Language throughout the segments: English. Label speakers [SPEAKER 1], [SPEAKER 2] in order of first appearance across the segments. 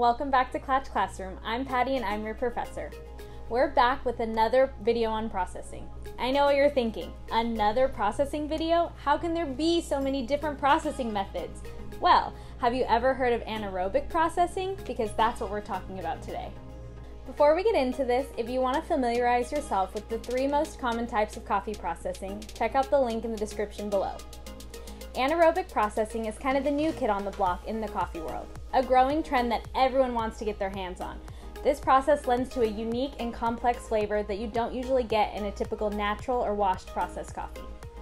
[SPEAKER 1] welcome back to Klatch Classroom. I'm Patty and I'm your professor. We're back with another video on processing. I know what you're thinking, another processing video? How can there be so many different processing methods? Well, have you ever heard of anaerobic processing? Because that's what we're talking about today. Before we get into this, if you want to familiarize yourself with the 3 most common types of coffee processing, check out the link in the description below. Anaerobic processing is kind of the new kid on the block in the coffee world, a growing trend that everyone wants to get their hands on. This process lends to a unique and complex flavor that you don't usually get in a typical natural or washed processed coffee.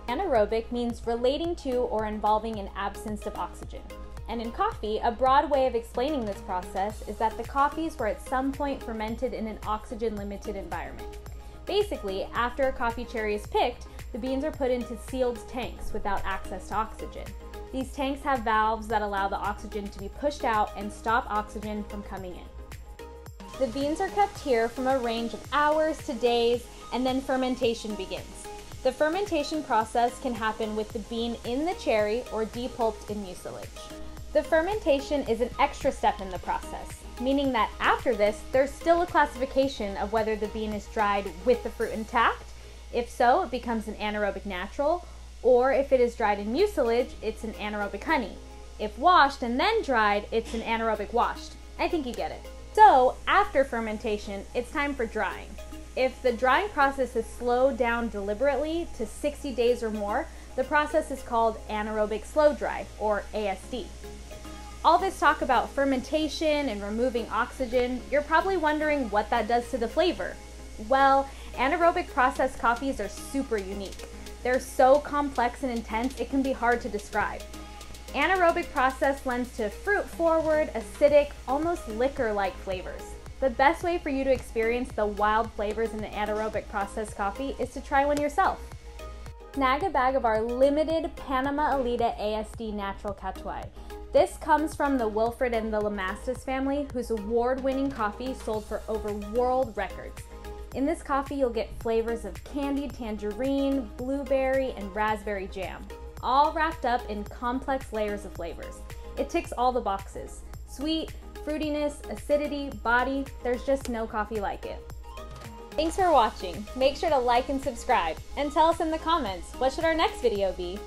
[SPEAKER 1] Anaerobic means relating to or involving an absence of oxygen. And in coffee, a broad way of explaining this process is that the coffees were at some point fermented in an oxygen-limited environment. Basically, after a coffee cherry is picked, the beans are put into sealed tanks without access to oxygen. These tanks have valves that allow the oxygen to be pushed out and stop oxygen from coming in. The beans are kept here from a range of hours to days, and then fermentation begins. The fermentation process can happen with the bean in the cherry or depulped in mucilage. The fermentation is an extra step in the process, meaning that after this, there's still a classification of whether the bean is dried with the fruit intact. If so, it becomes an anaerobic natural, or if it is dried in mucilage, it's an anaerobic honey. If washed and then dried, it's an anaerobic washed. I think you get it. So, after fermentation, it's time for drying. If the drying process is slowed down deliberately to 60 days or more, the process is called anaerobic slow dry, or ASD. All this talk about fermentation and removing oxygen, you're probably wondering what that does to the flavor. Well, anaerobic processed coffees are super unique. They're so complex and intense, it can be hard to describe. Anaerobic process lends to fruit-forward, acidic, almost liquor-like flavors. The best way for you to experience the wild flavors in the anaerobic processed coffee is to try one yourself. Snag a bag of our limited Panama Elita ASD Natural Catuai. This comes from the Wilfred and the Lamastus family, whose award-winning coffee sold for over world records. In this coffee, you'll get flavors of candied tangerine, blueberry, and raspberry jam, all wrapped up in complex layers of flavors. It ticks all the boxes. Sweet, fruitiness, acidity, body, there's just no coffee like it. Thanks for watching. Make sure to like and subscribe, and tell us in the comments, what should our next video be?